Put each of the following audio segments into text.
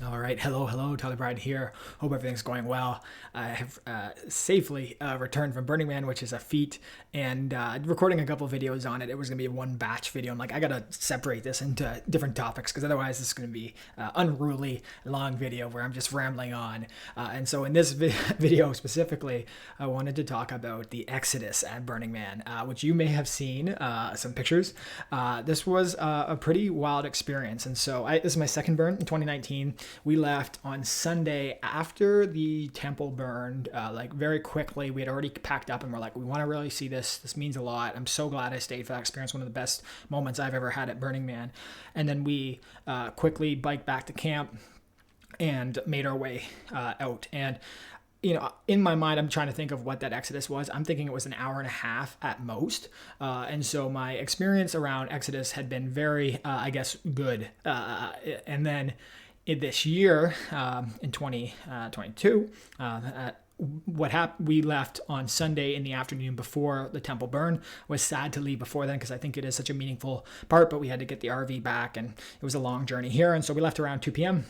All right, hello, Tyler Bryden here. Hope everything's going well. I have safely returned from Burning Man, which is a feat, and recording a couple videos on it. It was going to be a one batch video. I'm like, I got to separate this into different topics because otherwise this is going to be unruly long video where I'm just rambling on. And so in this video specifically, I wanted to talk about the Exodus at Burning Man, which you may have seen some pictures. This was a pretty wild experience. And so this is my second burn in 2019. We left on Sunday after the temple burned, like very quickly. We had already packed up and we're like, we want to really see this. This means a lot. I'm so glad I stayed for that experience. One of the best moments I've ever had at Burning Man. And then we quickly biked back to camp and made our way out. And in my mind, I'm trying to think of what that Exodus was. I'm thinking it was an hour and a half at most. And so my experience around Exodus had been very, I guess, good. And then this year, in 2022, what happened, we left on Sunday in the afternoon before the temple burn. Was sad to leave before then because I think it is such a meaningful part, but we had to get the RV back and it was a long journey here. And so we left around 2 p.m.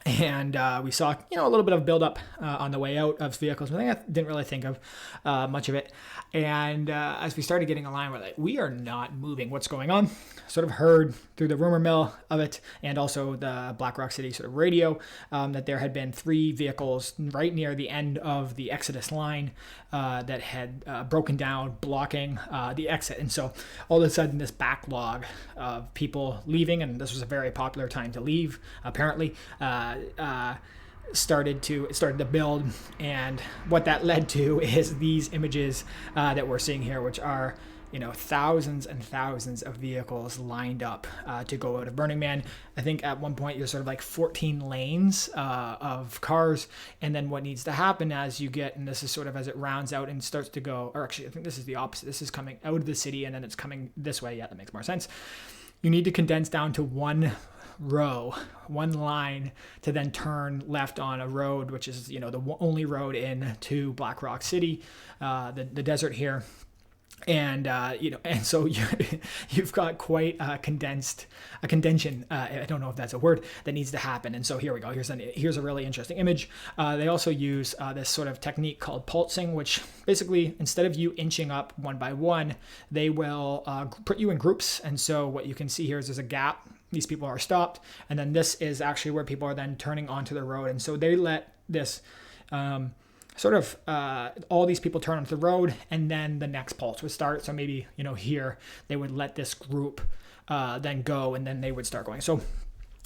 And we saw, a little bit of buildup on the way out of vehicles. But I didn't really think of much of it. And as we started getting aligned, we're like, we are not moving. What's going on? Sort of heard through the rumor mill of it and also the Black Rock City sort of radio that there had been 3 vehicles right near the end of the Exodus line that had broken down, blocking the exit. And so all of a sudden, this backlog of people leaving, and this was a very popular time to leave, apparently, started to build. And what that led to is these images that we're seeing here, which are thousands and thousands of vehicles lined up to go out of Burning Man. I think at one point you're sort of like 14 lanes of cars. And then what needs to happen as you get, and this is sort of as it rounds out and starts to go, or actually I think this is the opposite. This is coming out of the city and then it's coming this way. Yeah, that makes more sense. You need to condense down to one row, one line to then turn left on a road, which is, the only road into Black Rock City, the desert here. And, and so you've got quite a condension. I don't know if that's a word that needs to happen. And so here we go. Here's a really interesting image. They also use this sort of technique called pulsing, which basically instead of you inching up one by one, they will put you in groups. And so what you can see here is there's a gap. These people are stopped. And then this is actually where people are then turning onto the road. And so they let this, all these people turn onto the road and then the next pulse would start. So maybe, here they would let this group then go and then they would start going. So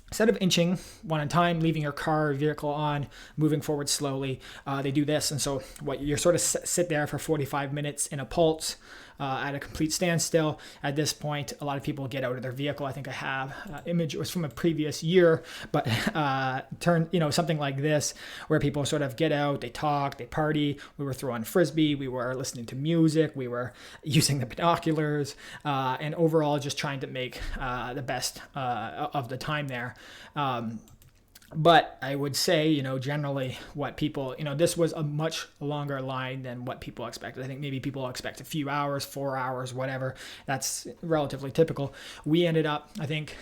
instead of inching one at a time, leaving your car or vehicle on, moving forward slowly, they do this. And so what you're sort of sit there for 45 minutes in a pulse at a complete standstill. At this point, a lot of people get out of their vehicle. I think I have an image. It was from a previous year, but something like this where people sort of get out, they talk, they party. We were throwing Frisbee. We were listening to music. We were using the binoculars and overall just trying to make the best of the time there. But I would say, generally what people, this was a much longer line than what people expected. I think maybe people expect a few hours, 4 hours, whatever. That's relatively typical. We ended up, I think,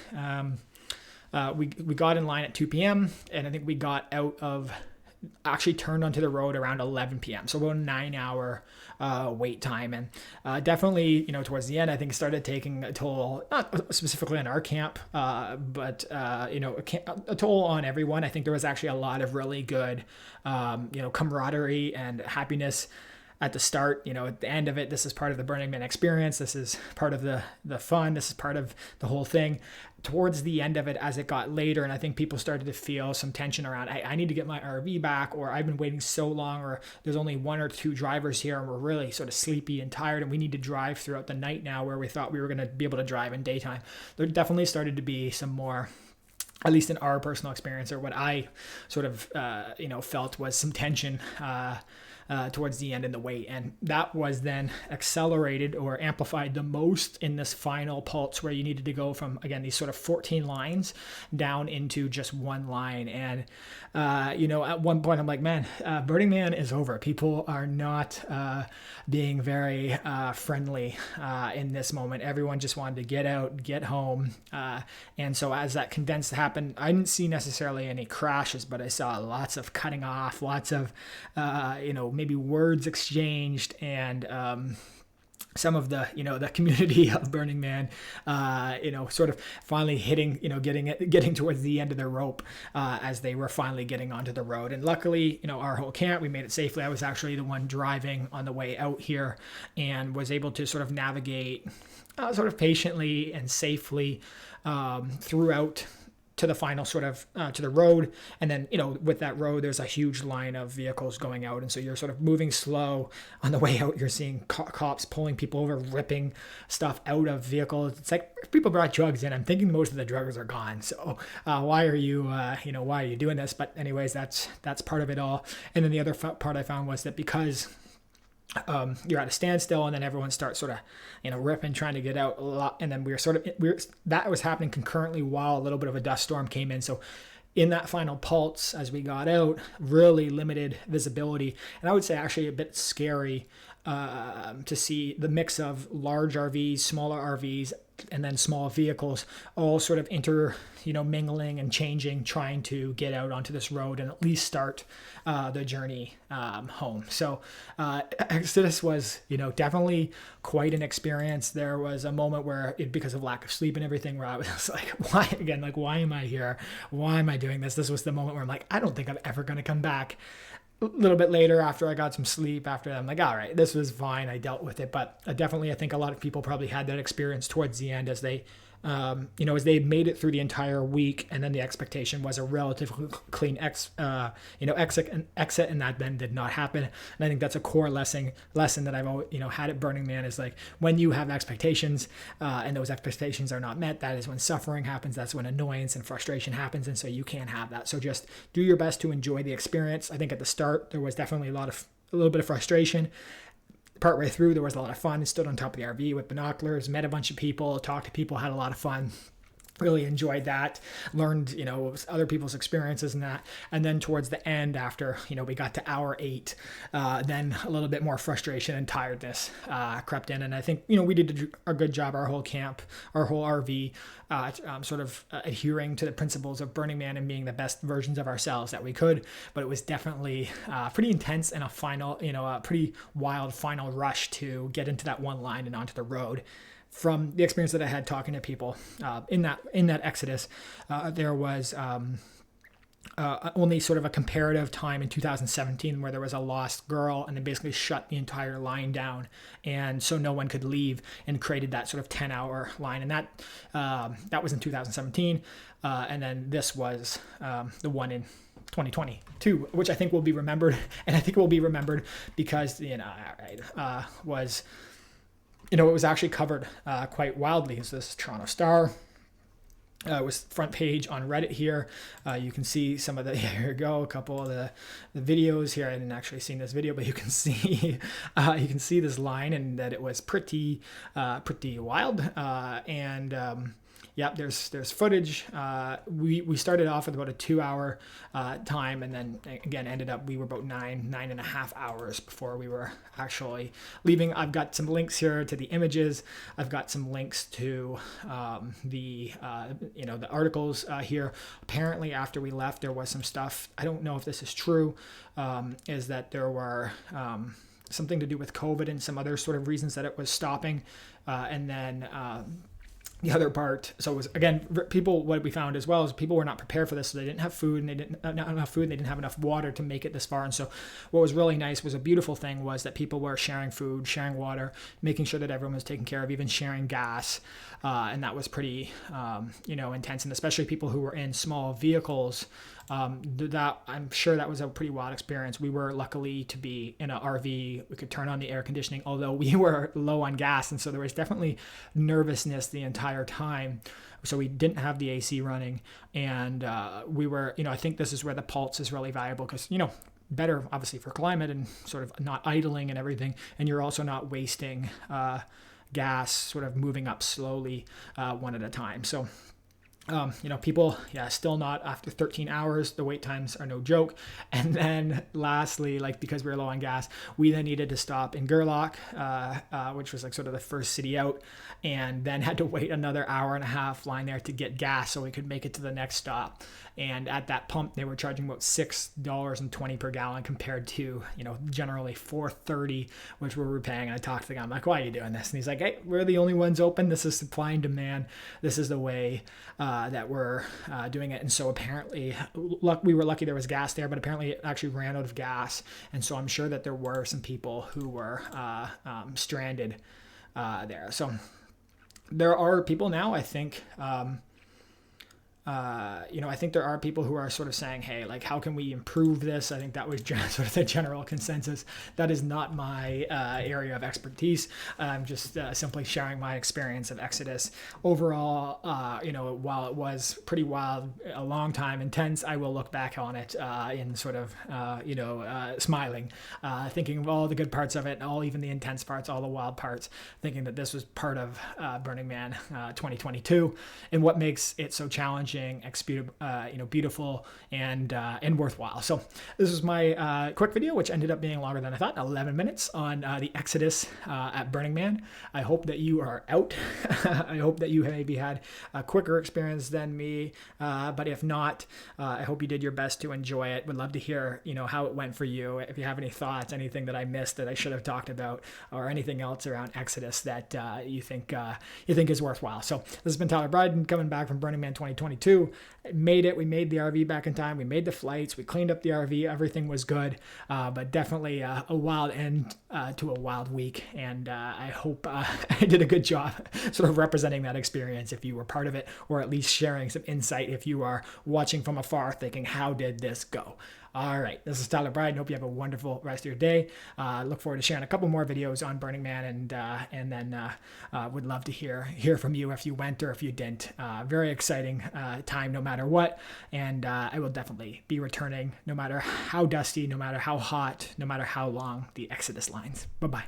we got in line at 2 p.m. and I think we got actually turned onto the road around 11 p.m. So about a 9-hour wait time. And definitely, towards the end, I think it started taking a toll, not specifically on our camp, but, a toll on everyone. I think there was actually a lot of really good, camaraderie and happiness at the start. At the end of it, this is part of the Burning Man experience. This is part of the fun. This is part of the whole thing. Towards the end of it, as it got later, and I think people started to feel some tension around, I need to get my RV back, or I've been waiting so long, or there's only 1 or 2 drivers here, and we're really sort of sleepy and tired, and we need to drive throughout the night now where we thought we were going to be able to drive in daytime. There definitely started to be some more, at least in our personal experience, or what I sort of, felt was some tension towards the end in the wait. And that was then accelerated or amplified the most in this final pulse where you needed to go from, again, these sort of 14 lines down into just one line. And, at one point I'm like, man, Burning Man is over. People are not being very friendly in this moment. Everyone just wanted to get out, get home. And so as that condensed happened. I didn't see necessarily any crashes, but I saw lots of cutting off, lots of, maybe words exchanged, and some of the, the community of Burning Man, sort of finally hitting, getting towards the end of their rope as they were finally getting onto the road. And luckily, our whole camp, we made it safely. I was actually the one driving on the way out here and was able to sort of navigate sort of patiently and safely throughout to the final sort of to the road. And then, with that road, there's a huge line of vehicles going out. And so you're sort of moving slow on the way out. You're seeing cops pulling people over, ripping stuff out of vehicles. It's like people brought drugs in. I'm thinking most of the drugs are gone. So why are you doing this? But anyways, that's part of it all. And then the other part I found was that because you're at a standstill, and then everyone starts sort of, ripping, trying to get out a lot. And then that was happening concurrently while a little bit of a dust storm came in. So in that final pulse, as we got out, really limited visibility. And I would say actually a bit scary to see the mix of large RVs, smaller RVs, and then small vehicles all sort of mingling and changing, trying to get out onto this road and at least start the journey home. So Exodus was, definitely quite an experience. There was a moment where, because of lack of sleep and everything, where I was like, why am I here? Why am I doing this? This was the moment where I'm like, I don't think I'm ever going to come back. A little bit later, after I got some sleep, after I'm like, all right, this was fine. I dealt with it. But definitely, I think a lot of people probably had that experience towards the end as they, as they made it through the entire week, and then the expectation was a relatively clean exit, and that then did not happen. And I think that's a core lesson that I've always, had at Burning Man, is like, when you have expectations and those expectations are not met, that is when suffering happens. That's when annoyance and frustration happens. And so you can't have that. So just do your best to enjoy the experience. I think at the start, there was definitely a little bit of frustration. Partway through, there was a lot of fun. Stood on top of the RV with binoculars, met a bunch of people, talked to people, had a lot of fun. Really enjoyed that, learned, other people's experiences and that. And then towards the end, after, we got to hour 8, then a little bit more frustration and tiredness crept in. And I think, we did a good job, our whole camp, our whole RV, sort of adhering to the principles of Burning Man and being the best versions of ourselves that we could. But it was definitely pretty intense and a pretty wild final rush to get into that one line and onto the road. From the experience that I had talking to people in that Exodus, there was only sort of a comparative time in 2017 where there was a lost girl, and they basically shut the entire line down, and so no one could leave, and created that sort of 10-hour line. And that was in 2017, and then this was the one in 2022, which I think will be remembered, and I think will be remembered because was. It was actually covered quite wildly. It's this Toronto Star. It was front page on Reddit here. You can see some of the, here we go, a couple of the videos here. I didn't actually see this video, but you can see this line, and that it was pretty wild. Yeah, there's footage. We started off with about a 2-hour time, and then again ended up, we were about 9.5 hours before we were actually leaving. I've got some links here to the images. I've got some links to the articles here. Apparently, after we left, there was some stuff. I don't know if this is true. Is that there were something to do with COVID and some other sort of reasons that it was stopping, and then. The other part, so it was, again, what we found as well is people were not prepared for this. So they didn't have food, and they didn't have enough food, and they didn't have enough water to make it this far. And so what was really nice, was a beautiful thing, was that people were sharing food, sharing water, making sure that everyone was taken care of, even sharing gas. And that was pretty, intense. And especially people who were in small vehicles, that I'm sure that was a pretty wild experience. We were luckily to be in an RV. We could turn on the air conditioning, although we were low on gas. And so there was definitely nervousness the entire time. So we didn't have the AC running, and we were, I think this is where the pulse is really valuable, because, better obviously for climate and sort of not idling and everything. And you're also not wasting gas, sort of moving up slowly one at a time. So People, still not after 13 hours. The wait times are no joke. And then lastly, because we were low on gas, we then needed to stop in Gerlach, which was sort of the first city out, and then had to wait another hour and a half line there to get gas so we could make it to the next stop. And at that pump, they were charging about $6.20 per gallon compared to, generally $4.30, which we were paying. And I talked to the guy, I'm like, why are you doing this? And he's like, hey, we're the only ones open. This is supply and demand. This is the way that we're doing it. And so apparently we were lucky there was gas there, but apparently it actually ran out of gas. And so I'm sure that there were some people who were stranded there. So there are people now, I think, I think there are people who are sort of saying, hey, how can we improve this? I think that was sort of the general consensus. That is not my area of expertise. I'm just simply sharing my experience of Exodus. Overall, while it was pretty wild, a long time, intense, I will look back on it in sort of, smiling, thinking of all the good parts of it, even the intense parts, all the wild parts, thinking that this was part of Burning Man 2022. And what makes it so challenging, beautiful, and worthwhile. So this is my quick video, which ended up being longer than I thought, 11 minutes on the Exodus at Burning Man. I hope that you are out. I hope that you maybe had a quicker experience than me, but if not, I hope you did your best to enjoy it. Would love to hear, how it went for you. If you have any thoughts, anything that I missed that I should have talked about, or anything else around Exodus that you think is worthwhile. So this has been Tyler Bryden coming back from Burning Man 2022. Made it. We made the RV back in time. We made the flights. We cleaned up the RV. Everything was good, but definitely a wild end to a wild week. And I hope I did a good job sort of representing that experience if you were part of it, or at least sharing some insight if you are watching from afar thinking, how did this go? All right, this is Tyler Bryden. Hope you have a wonderful rest of your day. Look forward to sharing a couple more videos on Burning Man, and then would love to hear from you if you went or if you didn't. Very exciting time, no matter what. And I will definitely be returning, no matter how dusty, no matter how hot, no matter how long the Exodus lines. Bye-bye.